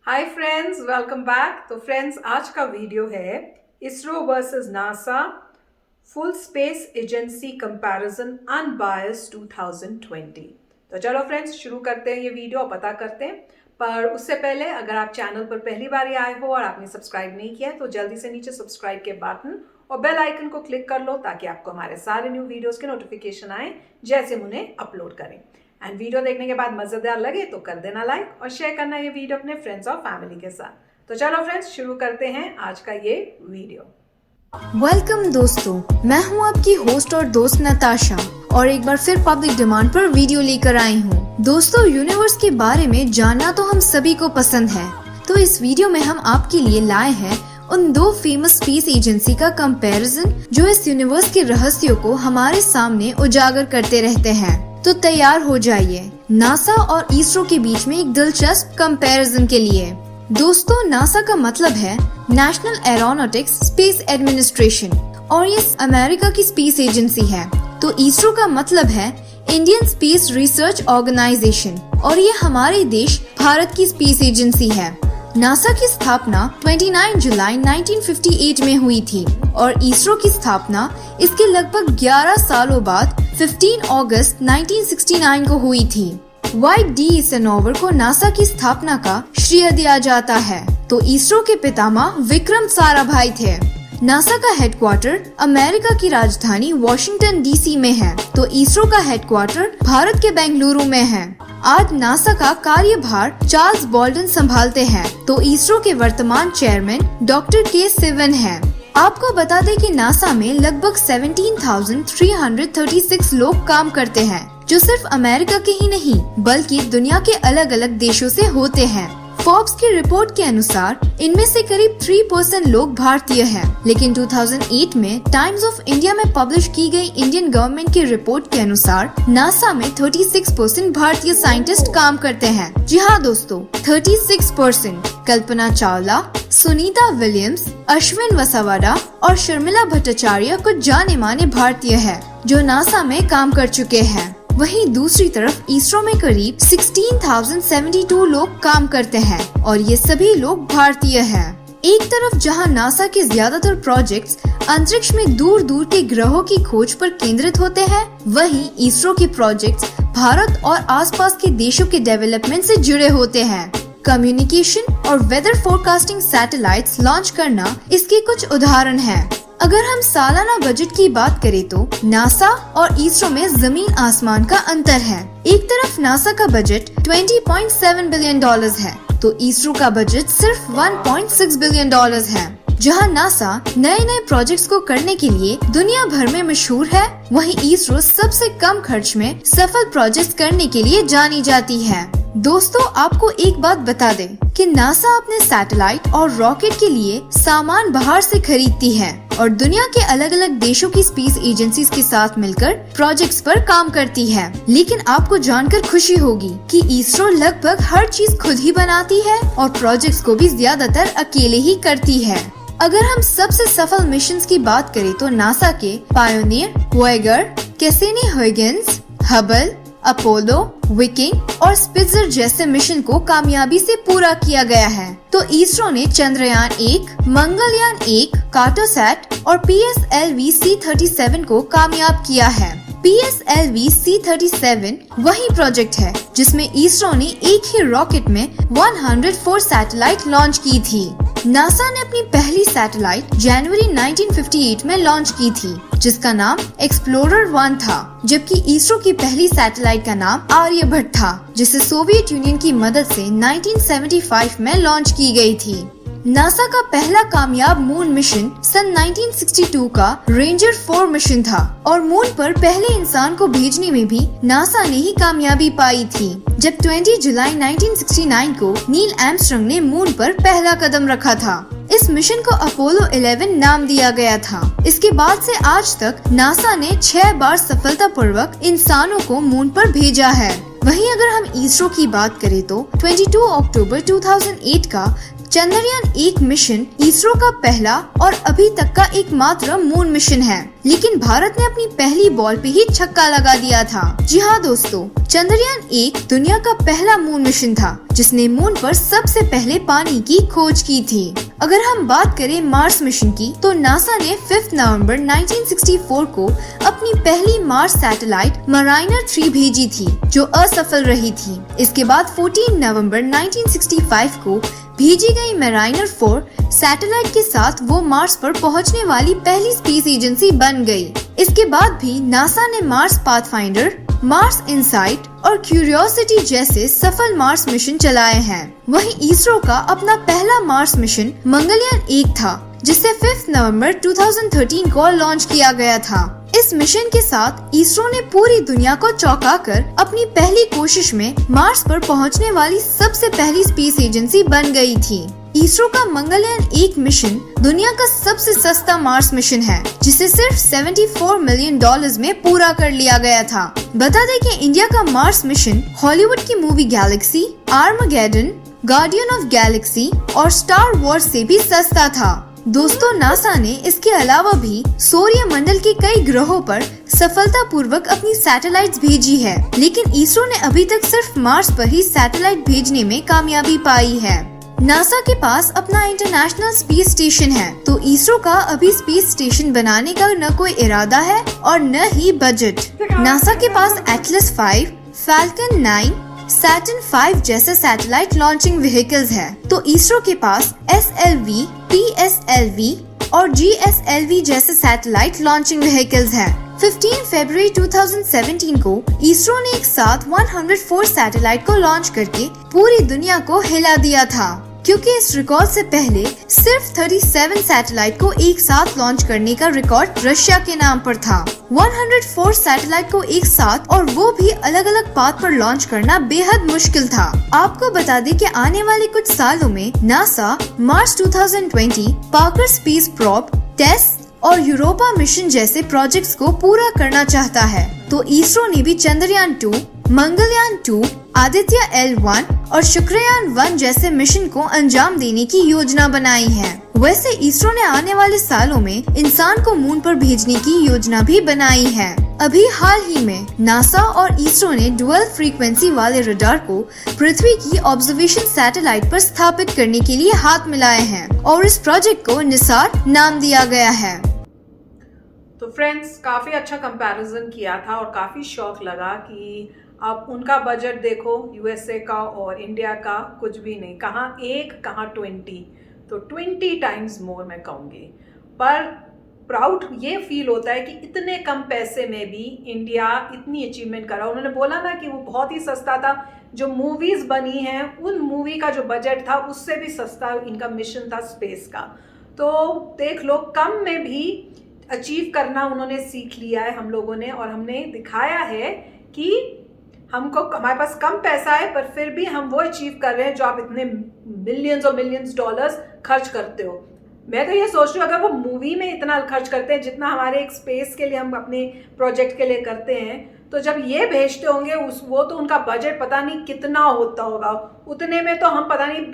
Hi friends, welcome back. तो friends, आज का वीडियो है ISRO versus NASA full space agency comparison unbiased 2020। तो चलो फ्रेंड्स, शुरू करते हैं ये वीडियो और पता करते हैं। पर उससे पहले अगर आप चैनल पर पहली बार ही आए हो और आपने सब्सक्राइब नहीं किया है तो जल्दी से नीचे सब्सक्राइब के बटन और बेल आइकन को क्लिक कर लो ताकि आपको हमारे सारे न्यू वीडियोस के नोटिफिकेशन आए जैसे हम उन्हें अपलोड करें। एंड वीडियो देखने के बाद मजेदार लगे तो कर देना लाइक और शेयर करना ये वीडियो अपने फ्रेंड्स और फैमिली के साथ। तो चलो फ्रेंड्स, शुरू करते हैं आज का ये वीडियो। वेलकम दोस्तों, मैं हूं आपकी होस्ट और दोस्त नताशा और एक बार फिर पब्लिक डिमांड पर वीडियो लेकर आई हूं। दोस्तों, यूनिवर्स के बारे में जानना तो हम सभी को पसंद है, तो इस वीडियो में हम आपके लिए लाए हैं उन दो फेमस स्पेस एजेंसी का कंपैरिजन जो इस यूनिवर्स के रहस्यों को हमारे सामने उजागर करते रहते हैं। तो तैयार हो जाइए नासा और इसरो के बीच में एक दिलचस्प कंपैरिजन के लिए। दोस्तों, नासा का मतलब है नेशनल एरोनॉटिक्स स्पेस एडमिनिस्ट्रेशन और ये अमेरिका की स्पेस एजेंसी है। तो इसरो का मतलब है इंडियन स्पेस रिसर्च ऑर्गेनाइजेशन और ये हमारे देश भारत की स्पेस एजेंसी है। नासा की स्थापना 29 जुलाई 1958 में हुई थी और इसरो की स्थापना इसके लगभग 11 सालों बाद 15 अगस्त 1969 को हुई थी। वाइट डी ईसेनोवर को नासा की स्थापना का श्रेय दिया जाता है। तो इसरो के पितामह विक्रम साराभाई थे। नासा का हेडक्वार्टर अमेरिका की राजधानी वॉशिंगटन डीसी में है। तो इसरो का हेडक्वार्टर भारत के बेंगलुरु में है। आज नासा का कार्यभार चार्ल्स बॉल्डन संभालते हैं। तो इसरो के वर्तमान चेयरमैन डॉक्टर के सिवन हैं। आपको बता दें कि नासा में लगभग 17,336 लोग काम करते हैं, जो सिर्फ अमेरिका के ही नहीं बल्कि दुनिया के अलग अलग देशों से होते हैं। फोर्ब्स की रिपोर्ट के अनुसार इनमें से करीब 3% लोग भारतीय हैं, लेकिन 2008 में टाइम्स ऑफ इंडिया में पब्लिश की गई इंडियन गवर्नमेंट की रिपोर्ट के अनुसार नासा में 36% भारतीय साइंटिस्ट काम करते हैं। जी हाँ दोस्तों, 36%। कल्पना चावला, सुनीता विलियम्स, अश्विन वसावाडा और शर्मिला भट्टाचार्य कुछ जाने माने भारतीय हैं जो नासा में काम कर चुके हैं। वहीं दूसरी तरफ इसरो में करीब 16,072 लोग काम करते हैं और ये सभी लोग भारतीय हैं। एक तरफ जहां नासा के ज्यादातर प्रोजेक्ट्स अंतरिक्ष में दूर दूर के ग्रहों की खोज पर केंद्रित होते हैं, वहीं इसरो के प्रोजेक्ट्स भारत और आसपास के देशों के डेवलपमेंट से जुड़े होते हैं। कम्युनिकेशन और वेदर फोरकास्टिंग सैटेलाइट्स लॉन्च करना इसके कुछ उदाहरण हैं। अगर हम सालाना बजट की बात करें तो नासा और इसरो में जमीन आसमान का अंतर है। एक तरफ नासा का बजट $20.7 बिलियन है तो इसरो का बजट सिर्फ $1.6 बिलियन है। जहां नासा नए नए प्रोजेक्ट्स को करने के लिए दुनिया भर में मशहूर है, वहीं इसरो सबसे कम खर्च में सफल प्रोजेक्ट्स करने के लिए जानी जाती है। दोस्तों, आपको एक बात बता दें कि नासा अपने सैटेलाइट और रॉकेट के लिए सामान बाहर से खरीदती है और दुनिया के अलग अलग देशों की स्पेस एजेंसीज के साथ मिलकर प्रोजेक्ट्स पर काम करती है। लेकिन आपको जानकर खुशी होगी कि इसरो लगभग हर चीज खुद ही बनाती है और प्रोजेक्ट्स को भी ज्यादातर अकेले ही करती है। अगर हम सबसे सफल मिशंस की बात करें तो नासा के पायोनियर, वॉयेगर, कैसिनी-हुइगेन्स, हबल, अपोलो, विकिंग और स्पिट्जर जैसे मिशन को कामयाबी से पूरा किया गया है। तो इसरो ने चंद्रयान 1, मंगलयान 1, कार्टोसैट और PSLV C-37 को कामयाब किया है। PSLV C-37 वही प्रोजेक्ट है जिसमें इसरो ने एक ही रॉकेट में 104 सैटेलाइट लॉन्च की थी। नासा ने अपनी पहली सैटेलाइट जनवरी 1958 में लॉन्च की थी, जिसका नाम एक्सप्लोरर 1 था, जबकि इसरो की पहली सैटेलाइट का नाम आर्यभट्ट था, जिसे सोवियत यूनियन की मदद से 1975 में लॉन्च की गई थी। नासा का पहला कामयाब मून मिशन सन 1962 का रेंजर 4 मिशन था और मून पर पहले इंसान को भेजने में भी नासा ने ही कामयाबी पाई थी, जब 20 जुलाई 1969 को नील आर्मस्ट्रांग ने मून पर पहला कदम रखा था। इस मिशन को अपोलो 11 नाम दिया गया था। इसके बाद से आज तक नासा ने 6 बार सफलतापूर्वक इंसानों को मून पर भेजा है। वहीं अगर हम इसरो की बात करें तो 22 अक्टूबर 2008 का चंद्रयान 1 मिशन इसरो का पहला और अभी तक का एकमात्र मून मिशन है, लेकिन भारत ने अपनी पहली बॉल पे ही छक्का लगा दिया था। जी हाँ दोस्तों, चंद्रयान 1 दुनिया का पहला मून मिशन था जिसने मून पर सबसे पहले पानी की खोज की थी। अगर हम बात करें मार्स मिशन की, तो नासा ने 5 नवंबर 1964 को अपनी पहली मार्स सैटेलाइट माराइनर 3 भेजी थी, जो असफल रही थी। इसके बाद 14 नवंबर 1965 को भेजी गई माराइनर 4 सैटेलाइट के साथ वो मार्स पर पहुंचने वाली पहली स्पेस एजेंसी बन गई। इसके बाद भी नासा ने मार्स पाथफाइंडर, मार्स इनसाइट और क्यूरियोसिटी जैसे सफल मार्स मिशन चलाए हैं। वहीं इसरो का अपना पहला मार्स मिशन मंगलयान 1 था, जिसे 5 नवंबर 2013 को लॉन्च किया गया था। इस मिशन के साथ इसरो ने पूरी दुनिया को चौंकाकर अपनी पहली कोशिश में मार्स पर पहुंचने वाली सबसे पहली स्पेस एजेंसी बन गई थी। इसरो का मंगलयान 1 मिशन दुनिया का सबसे सस्ता मार्स मिशन है, जिसे सिर्फ $74 मिलियन में पूरा कर लिया गया था। बता दें कि इंडिया का मार्स मिशन हॉलीवुड की movie Galaxy, Armageddon, guardian of Galaxy और स्टार वॉर्स से भी सस्ता था। दोस्तों, नासा ने इसके अलावा भी सूर्य मंडल के कई ग्रहों पर सफलतापूर्वक अपनी सैटेलाइट्स भेजी है, लेकिन इसरो ने अभी तक सिर्फ मार्स पर ही सैटेलाइट भेजने में कामयाबी पाई है। नासा के पास अपना इंटरनेशनल स्पेस स्टेशन है, तो इसरो का अभी स्पेस स्टेशन बनाने का न कोई इरादा है और न ही बजट। नासा के पास एटलस 5, फैल्कन 9, सैटर्न 5 जैसे सैटेलाइट लॉन्चिंग व्हीकल्स है, तो इसरो के पास SLV, PSLV और GSLV जैसे सैटेलाइट लॉन्चिंग व्हीकल्स है। 15 फरवरी 2017 को इसरो ने एक साथ 104 सैटेलाइट को लॉन्च करके पूरी दुनिया को हिला दिया था, क्योंकि इस रिकॉर्ड से पहले सिर्फ 37 सैटेलाइट को एक साथ लॉन्च करने का रिकॉर्ड रशिया के नाम पर था। 104 सैटेलाइट को एक साथ और वो भी अलग अलग पाथ पर लॉन्च करना बेहद मुश्किल था। आपको बता दें कि आने वाले कुछ सालों में NASA Mars 2020, Parker space probe, test और यूरोपा मिशन जैसे प्रोजेक्ट्स को पूरा करना चाहता है, तो इसरो ने भी चंद्रयान 2, मंगलयान 2, आदित्य L1 और शुक्रयान 1 जैसे मिशन को अंजाम देने की योजना बनाई है। वैसे इसरो ने आने वाले सालों में इंसान को मून पर भेजने की योजना भी बनाई है। अभी हाल ही में नासा और इसरो ने डुअल फ्रीक्वेंसी वाले रडार को पृथ्वी की ऑब्जर्वेशन सैटेलाइट पर स्थापित करने के लिए हाथ मिलाए हैं और इस प्रोजेक्ट को निसार नाम दिया गया है। तो फ्रेंड्स, काफ़ी अच्छा कंपैरिजन किया था और काफ़ी शौक लगा कि आप उनका बजट देखो, यूएसए का और इंडिया का कुछ भी नहीं, कहाँ 1 कहाँ 20, तो 20 टाइम्स मोर मैं कहूँगी। पर प्राउड ये फील होता है कि इतने कम पैसे में भी इंडिया इतनी अचीवमेंट करा। उन्होंने बोला ना कि वो बहुत ही सस्ता था, जो मूवीज़ बनी हैं उन मूवी का जो बजट था उससे भी सस्ता इनका मिशन था स्पेस का। तो देख लो, कम में भी अचीव करना उन्होंने सीख लिया है हम लोगों ने, और हमने दिखाया है कि हमारे पास कम पैसा है पर फिर भी हम वो अचीव कर रहे हैं जो आप इतने मिलियंस और मिलियंस डॉलर्स खर्च करते हो। मैं तो ये सोच रही हूँ, अगर वो मूवी में इतना खर्च करते हैं जितना हमारे एक स्पेस के लिए हम अपने प्रोजेक्ट के लिए करते हैं, तो जब ये भेजते होंगे वो तो उनका बजट पता नहीं कितना होता होगा। उतने में तो हम पता नहीं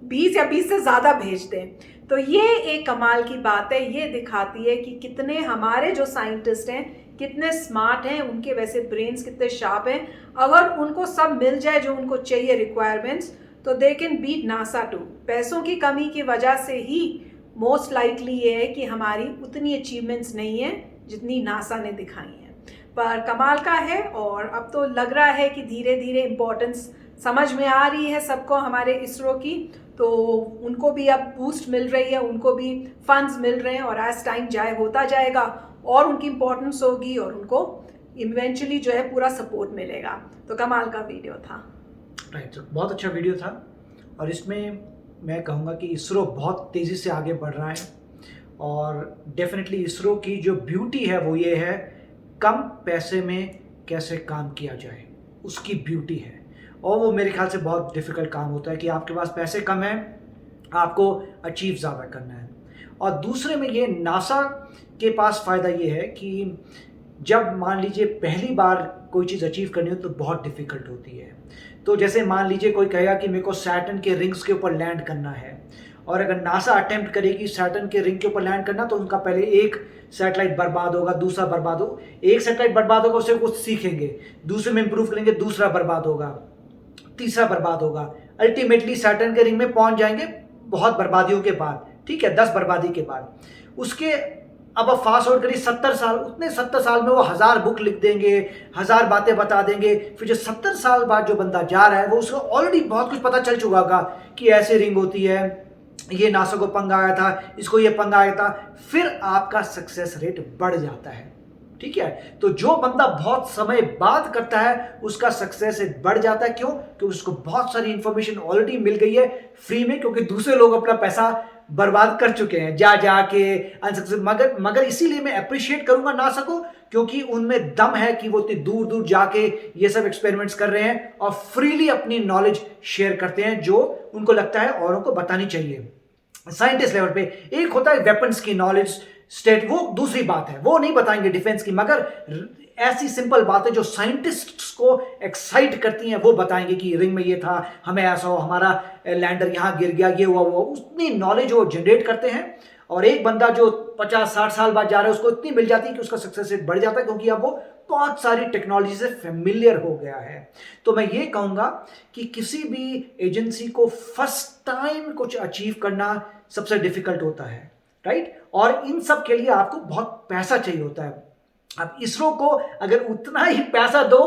20 या 20 से ज़्यादा भेजते हैं। तो ये एक कमाल की बात है, ये दिखाती है कि कितने हमारे जो साइंटिस्ट हैं कितने स्मार्ट हैं, उनके वैसे ब्रेन्स कितने शार्प हैं। अगर उनको सब मिल जाए जो उनको चाहिए रिक्वायरमेंट्स, तो they can beat NASA too. पैसों की कमी की वजह से ही मोस्ट लाइकली ये है कि हमारी उतनी अचीवमेंट्स नहीं है जितनी नासा ने दिखाई हैं। पर कमाल का है, और अब तो लग रहा है कि धीरे धीरे इम्पोर्टेंस समझ में आ रही है सबको हमारे इसरो की, तो उनको भी अब बूस्ट मिल रही है, उनको भी फंड्स मिल रहे हैं, और एज टाइम जाए होता जाएगा और उनकी इम्पोर्टेंस होगी और उनको इवेंचुअली जो है पूरा सपोर्ट मिलेगा। तो कमाल का वीडियो था। राइट, बहुत अच्छा वीडियो था, और इसमें मैं कहूँगा कि इसरो बहुत तेज़ी से आगे बढ़ रहा है, और डेफिनेटली इसरो की जो ब्यूटी है वो ये है, कम पैसे में कैसे काम किया जाए, उसकी ब्यूटी है। और वो मेरे ख्याल से बहुत डिफ़िकल्ट काम होता है कि आपके पास पैसे कम हैं, आपको अचीव ज़्यादा करना है। और दूसरे में ये नासा के पास फ़ायदा ये है कि जब मान लीजिए पहली बार कोई चीज़ अचीव करनी हो तो बहुत डिफिकल्ट होती है। तो जैसे मान लीजिए कोई कहेगा कि मेरे को सैटर्न के रिंग्स के ऊपर लैंड करना है, और अगर नासा अटेम्प्ट करेगी सैटर्न के रिंग के ऊपर लैंड करना, तो उनका पहले एक सैटेलाइट बर्बाद होगा, दूसरा बर्बाद हो, एक सैटेलाइट बर्बाद होगा, उससे कुछ सीखेंगे, दूसरे में इंप्रूव करेंगे, दूसरा बर्बाद होगा, तीसरा बर्बाद होगा, अल्टीमेटली सैटर्न के रिंग में पहुंच जाएंगे बहुत बर्बादियों के बाद, ठीक है, 10 बर्बादी के बाद। उसके अब फास्ट फॉरवर्ड करिए 70 साल, उतने 70 साल में वो 1000 बुक लिख देंगे, 1000 बातें बता देंगे। फिर जो 70 साल बाद जो बंदा जा रहा है वो उसको ऑलरेडी बहुत कुछ पता चल चुका होगा कि ऐसे रिंग होती है, ये नासा को पंगा आया था, इसको ये पंगा आया था, फिर आपका सक्सेस रेट बढ़ जाता है, ठीक है। तो जो बंदा बहुत समय बाद करता है उसका सक्सेस रेट बढ़ जाता है। क्यों? क्योंकि उसको बहुत सारी इंफॉर्मेशन ऑलरेडी मिल गई है फ्री में, क्योंकि दूसरे लोग अपना पैसा बर्बाद कर चुके हैं जा के अनसक्सेस। मगर इसीलिए मैं अप्रिशिएट करूंगा नासा को, क्योंकि उनमें दम है कि वो इतनी दूर दूर जाके ये सब एक्सपेरिमेंट्स कर रहे हैं और फ्रीली अपनी नॉलेज शेयर करते हैं जो उनको लगता है औरों को बतानी चाहिए। साइंटिस्ट लेवल पे एक होता है वेपन्स की नॉलेज स्टेट, वो दूसरी बात है, वो नहीं बताएंगे डिफेंस की, मगर ऐसी सिंपल बातें जो साइंटिस्ट्स को एक्साइट करती हैं वो बताएंगे कि रिंग में ये था, हमें ऐसा हो, हमारा लैंडर यहाँ गिर गया, ये हुआ वो, उतनी नॉलेज वो जनरेट करते हैं। और एक बंदा जो 50-60 साल बाद जा रहा है उसको इतनी मिल जाती है कि उसका सक्सेस रेट बढ़ जाता है, क्योंकि अब वो बहुत सारी टेक्नोलॉजी से फेमिलियर हो गया है। तो मैं ये कहूँगा कि किसी भी एजेंसी को फर्स्ट टाइम कुछ अचीव करना सबसे डिफिकल्ट होता है, राइट। और इन सब के लिए आपको बहुत पैसा चाहिए होता है। अब इसरो को अगर उतना ही पैसा दो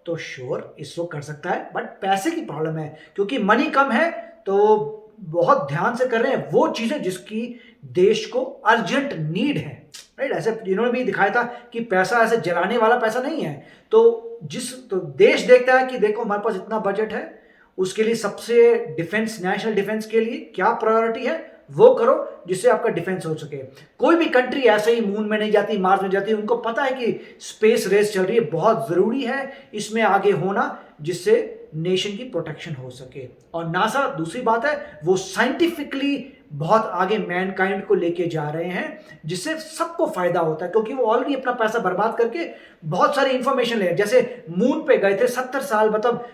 तो श्योर इसरो कर सकता है, बट पैसे की प्रॉब्लम है, क्योंकि मनी कम है तो बहुत ध्यान से कर रहे हैं वो चीजें जिसकी देश को अर्जेंट नीड है, राइट। ऐसे इन्होंने भी दिखाया था कि पैसा ऐसे जलाने वाला पैसा नहीं है। तो देश देखता है कि देखो हमारे पास इतना बजट है, उसके लिए सबसे डिफेंस, नेशनल डिफेंस के लिए क्या प्रायोरिटी है वो करो जिससे आपका डिफेंस हो सके। कोई भी कंट्री ऐसे ही मून में नहीं जाती, मार्स में जाती, उनको पता है कि स्पेस रेस चल रही है, बहुत जरूरी है इसमें आगे होना जिससे नेशन की प्रोटेक्शन हो सके। और नासा दूसरी बात है, वो साइंटिफिकली बहुत आगे मैनकाइंड को लेके जा रहे हैं जिससे सबको फायदा होता है, क्योंकि वो ऑलरेडी अपना पैसा बर्बाद करके बहुत सारी इंफॉर्मेशन ले। जैसे मून पे गए थे 70 साल, मतलब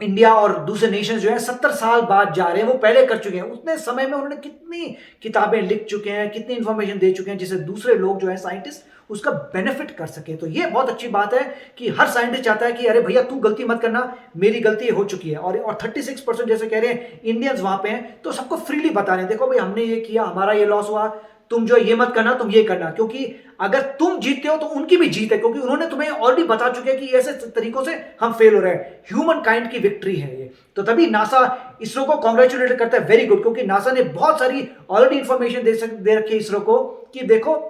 इंडिया और दूसरे नेशंस जो है 70 साल बाद जा रहे हैं, वो पहले कर चुके हैं। उतने समय में उन्होंने कितनी किताबें लिख चुके हैं, कितनी इंफॉर्मेशन दे चुके हैं जिससे दूसरे लोग जो है साइंटिस्ट उसका बेनिफिट कर सके। तो ये बहुत अच्छी बात है कि हर साइंटिस्ट चाहता है कि अरे भैया तू गलती मत करना, मेरी गलती हो चुकी है। और 36% जैसे कह रहे हैं इंडियंस वहां पे हैं, तो सबको फ्रीली बता रहे हैं, देखो भाई हमने ये किया, हमारा ये लॉस हुआ, तुम जो ये मत करना, तुम ये करना। क्योंकि अगर तुम जीतते हो तो उनकी भी जीत है, क्योंकि उन्होंने तुम्हें ऑलरेडी बता चुके हैं कि ऐसे तरीकों से हम फेल हो रहे हैं। ह्यूमन काइंड की विक्ट्री है ये। तो तभी नासा इसरो को कॉन्ग्रेचुलेट करता है, वेरी गुड, क्योंकि नासा ने बहुत सारी ऑलरेडी इंफॉर्मेशन दे रखी है इसरो को कि देखो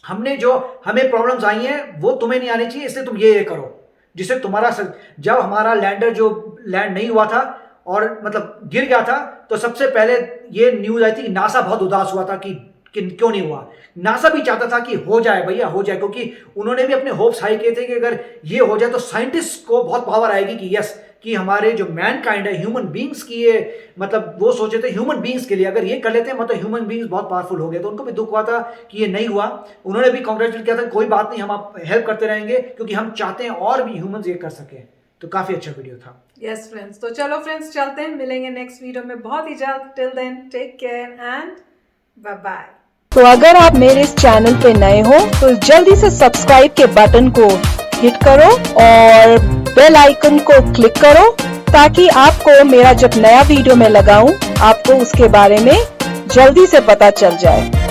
हमने जो हमें प्रॉब्लम्स आई हैं वो तुम्हें नहीं आनी चाहिए, इसलिए तुम ये करो जिससे तुम्हारा जब हमारा लैंडर जो लैंड नहीं हुआ था और मतलब गिर गया था, तो सबसे पहले ये न्यूज आई थी कि नासा बहुत उदास हुआ था कि क्यों नहीं हुआ। नासा भी चाहता था कि हो जाए भैया, हो जाए, क्योंकि उन्होंने भी अपने होप्स हाई किए थे कि अगर ये हो जाए तो साइंटिस्ट को बहुत पावर आएगी कि यस, कि हमारे जो मैनकाइंड है, ह्यूमन बींग्स की ये, मतलब वो सोचे थे ह्यूमन बींग्स के लिए अगर ये कर लेते हैं मतलब ह्यूमन बींग्स बहुत पावरफुल हो गए। तो उनको भी दुख हुआ था कि ये नहीं हुआ। उन्होंने भी कॉन्ग्रेचुलेट किया था, कोई बात नहीं, हम आप हेल्प करते रहेंगे क्योंकि हम चाहते हैं और भी ह्यूमंस ये कर सके। तो काफी अच्छा वीडियो था। यस फ्रेंड्स, तो चलो फ्रेंड्स चलते हैं, मिलेंगे नेक्स्ट वीडियो में बहुत ही जल्द। Till then take care and bye bye. तो अगर आप मेरे इस चैनल पे नए हो तो जल्दी से सब्सक्राइब के बटन को हिट करो और बेल आइकन को क्लिक करो ताकि आपको मेरा जब नया वीडियो मैं लगाऊं आपको उसके बारे में जल्दी से पता चल जाए।